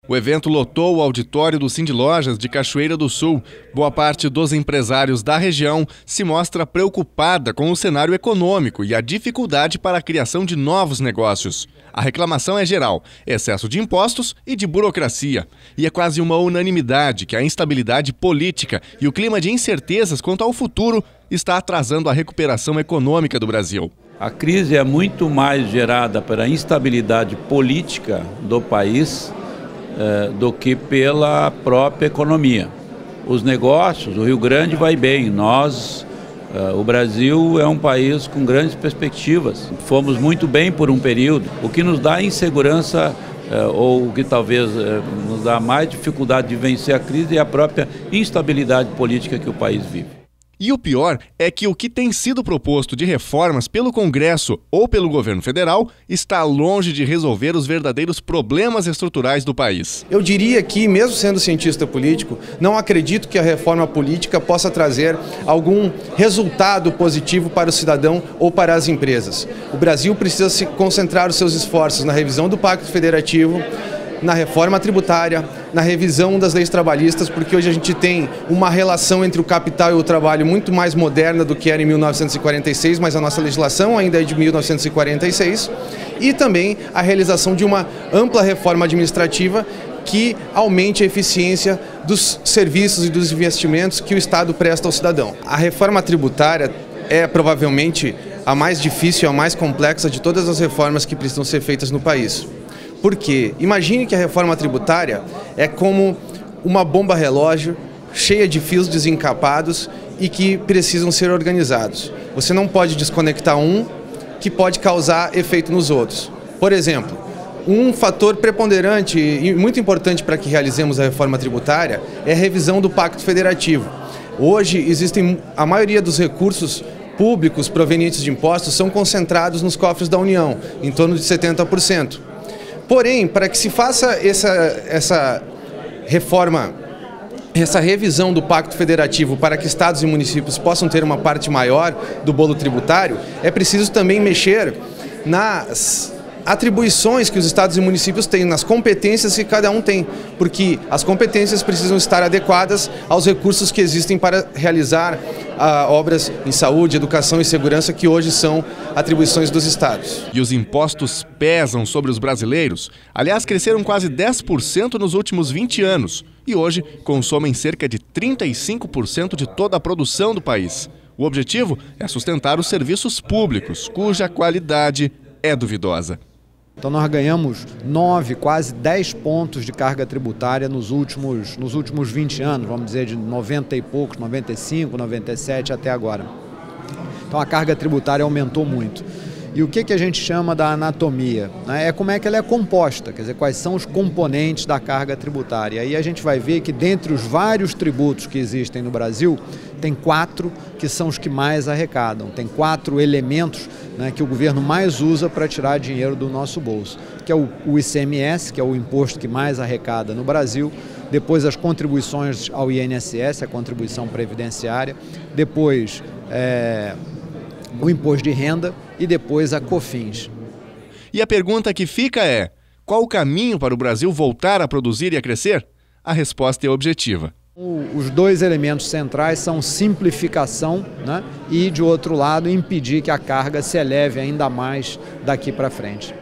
O evento lotou o auditório do Sindlojas de Cachoeira do Sul. Boa parte dos empresários da região se mostra preocupada com o cenário econômico e a dificuldade para a criação de novos negócios. A reclamação é geral: excesso de impostos e de burocracia. E é quase uma unanimidade que a instabilidade política e o clima de incertezas quanto ao futuro está atrasando a recuperação econômica do Brasil. A crise é muito mais gerada pela instabilidade política do país do que pela própria economia. Os negócios, o Rio Grande vai bem, o Brasil é um país com grandes perspectivas. Fomos muito bem por um período, o que nos dá insegurança ou o que talvez nos dá mais dificuldade de vencer a crise é a própria instabilidade política que o país vive. E o pior é que o que tem sido proposto de reformas pelo Congresso ou pelo governo federal está longe de resolver os verdadeiros problemas estruturais do país. Eu diria que, mesmo sendo cientista político, não acredito que a reforma política possa trazer algum resultado positivo para o cidadão ou para as empresas. O Brasil precisa se concentrar os seus esforços na revisão do Pacto Federativo, na reforma tributária, na revisão das leis trabalhistas, porque hoje a gente tem uma relação entre o capital e o trabalho muito mais moderna do que era em 1946, mas a nossa legislação ainda é de 1946, e também a realização de uma ampla reforma administrativa que aumente a eficiência dos serviços e dos investimentos que o Estado presta ao cidadão. A reforma tributária é provavelmente a mais difícil, a mais complexa de todas as reformas que precisam ser feitas no país. Porque imagine que a reforma tributária é como uma bomba relógio cheia de fios desencapados e que precisam ser organizados. Você não pode desconectar um que pode causar efeito nos outros. Por exemplo, um fator preponderante e muito importante para que realizemos a reforma tributária é a revisão do Pacto Federativo. Hoje a maioria dos recursos públicos provenientes de impostos são concentrados nos cofres da União, em torno de 70%. Porém, para que se faça essa reforma, essa revisão do Pacto Federativo para que estados e municípios possam ter uma parte maior do bolo tributário, é preciso também mexer nas atribuições que os estados e municípios têm, nas competências que cada um tem, porque as competências precisam estar adequadas aos recursos que existem para realizar obras em saúde, educação e segurança, que hoje são atribuições dos estados. E os impostos pesam sobre os brasileiros. Aliás, cresceram quase 10% nos últimos 20 anos e hoje consomem cerca de 35% de toda a produção do país. O objetivo é sustentar os serviços públicos, cuja qualidade é duvidosa. Então nós ganhamos 9, quase 10 pontos de carga tributária nos últimos 20 anos, vamos dizer de 90 e poucos, 95, 97 até agora. Então a carga tributária aumentou muito. E o que a gente chama da anatomia? É como é que ela é composta, quer dizer, quais são os componentes da carga tributária. E aí a gente vai ver que dentre os vários tributos que existem no Brasil, tem 4 que são os que mais arrecadam, tem 4 elementos que o governo mais usa para tirar dinheiro do nosso bolso, que é o ICMS, que é o imposto que mais arrecada no Brasil, depois as contribuições ao INSS, a contribuição previdenciária, depois o imposto de renda e depois a COFINS. E a pergunta que fica é: qual o caminho para o Brasil voltar a produzir e a crescer? A resposta é objetiva. Os dois elementos centrais são simplificação, e, de outro lado, impedir que a carga se eleve ainda mais daqui para frente.